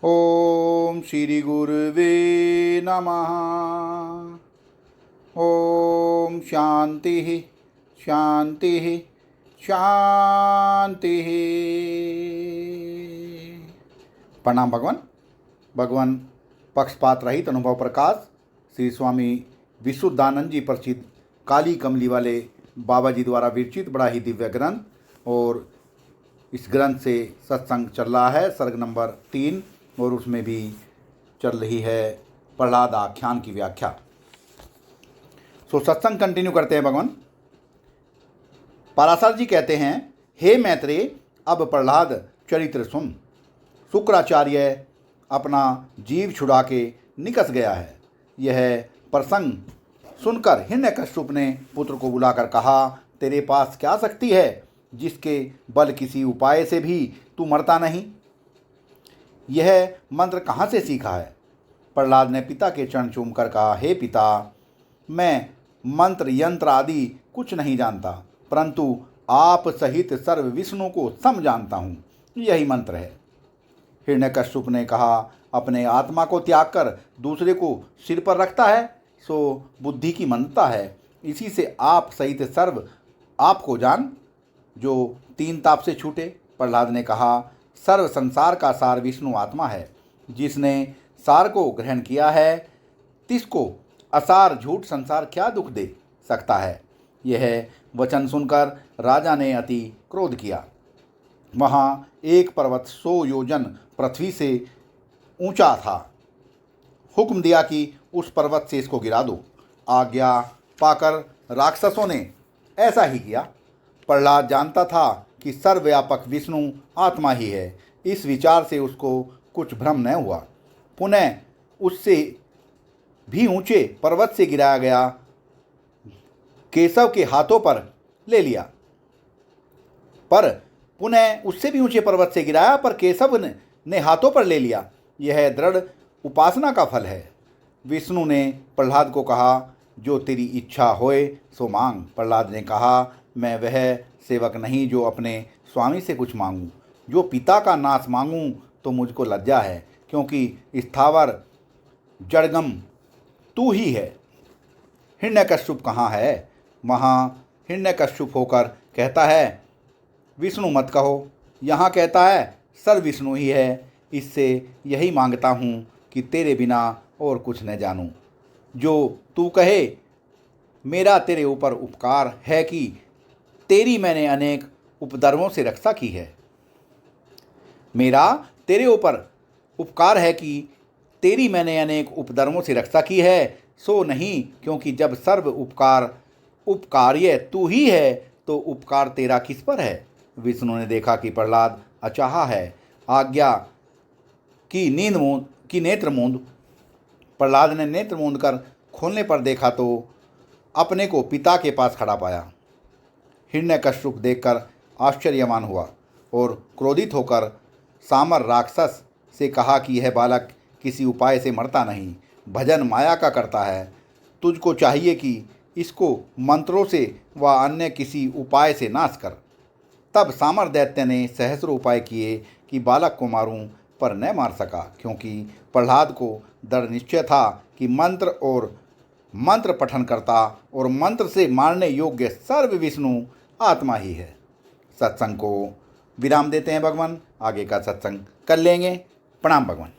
ओम श्री गुरुवे नमः। ओम शांति शांति शांति। प्रणाम भगवान। भगवान पक्षपात रहित अनुभव प्रकाश श्री स्वामी विशुद्धानंद जी प्रचित काली कमली वाले बाबा जी द्वारा विरचित बड़ा ही दिव्य ग्रंथ, और इस ग्रंथ से सत्संग चल रहा है सर्ग नंबर 3, और उसमें भी चल रही है प्रहलाद आख्यान की व्याख्या। सो सत्संग कंटिन्यू करते हैं भगवान। पराशर जी कहते हैं, हे मैत्रेय, अब प्रहलाद चरित्र सुन। शुक्राचार्य अपना जीव छुड़ा के निकस गया है। यह प्रसंग सुनकर हिरण्यकश्यप ने पुत्र को बुलाकर कहा, तेरे पास क्या शक्ति है जिसके बल किसी उपाय से भी तू मरता नहीं? यह मंत्र कहाँ से सीखा है? प्रहलाद ने पिता के चरण चूमकर कहा, हे पिता, मैं मंत्र यंत्र आदि कुछ नहीं जानता, परंतु आप सहित सर्व विष्णु को सम जानता हूँ, यही मंत्र है। हिरण्यकश्यप ने कहा, अपने आत्मा को त्याग कर दूसरे को सिर पर रखता है सो बुद्धि की मंदता है। इसी से आप सहित सर्व आपको जान जो तीन ताप से छूटे। प्रहलाद ने कहा, सर्व संसार का सार विष्णु आत्मा है। जिसने सार को ग्रहण किया है तिसको असार झूठ संसार क्या दुख दे सकता है। यह वचन सुनकर राजा ने अति क्रोध किया। वहाँ एक पर्वत 100 योजन पृथ्वी से ऊंचा था। हुक्म दिया कि उस पर्वत से इसको गिरा दो। आज्ञा पाकर राक्षसों ने ऐसा ही किया। प्रहलाद जानता था कि सर्वव्यापक विष्णु आत्मा ही है। इस विचार से उसको कुछ भ्रम न हुआ। पुनः उससे भी ऊंचे पर्वत से गिराया गया केशव के हाथों पर ले लिया। पर पुनः उससे भी ऊंचे पर्वत से गिराया, पर केशव ने हाथों पर ले लिया। यह दृढ़ उपासना का फल है। विष्णु ने प्रहलाद को कहा, जो तेरी इच्छा होए सो मांग। प्रहलाद ने कहा, मैं वह सेवक नहीं जो अपने स्वामी से कुछ मांगूं। जो पिता का नाश मांगूं तो मुझको लज्जा है, क्योंकि स्थावर जड़गम तू ही है। हिरण्यकश्यप कहाँ है? वहाँ हिरण्यकश्यप होकर कहता है, विष्णु मत कहो। यहाँ कहता है सर्व विष्णु ही है। इससे यही मांगता हूँ कि तेरे बिना और कुछ न जानूँ। जो तू कहे। मेरा तेरे ऊपर उपकार है कि तेरी मैंने अनेक उपद्रवों से रक्षा की है। मेरा तेरे ऊपर उपकार है कि तेरी मैंने अनेक उपद्रवों से रक्षा की है, सो नहीं, क्योंकि जब सर्व उपकार्य तू ही है तो उपकार तेरा किस पर है? विष्णु ने देखा कि प्रहलाद अचाहा है। आज्ञा की नेत्र मूंद। प्रहलाद ने नेत्र मूंद कर खोलने पर देखा तो अपने को पिता के पास खड़ा पाया। हिरण्यकश्यप देखकर आश्चर्यमान हुआ और क्रोधित होकर सामर राक्षस से कहा कि यह बालक किसी उपाय से मरता नहीं, भजन माया का करता है। तुझको चाहिए कि इसको मंत्रों से व अन्य किसी उपाय से नाश कर। तब सामर दैत्य ने सहस्र उपाय किए कि बालक को मारूं, पर न मार सका, क्योंकि प्रहलाद को दृढ़ निश्चय था कि मंत्र पठन करता और मंत्र से मारने योग्य सर्व विष्णु आत्मा ही है। सत्संग को विराम देते हैं भगवान। आगे का सत्संग कर लेंगे। प्रणाम भगवान।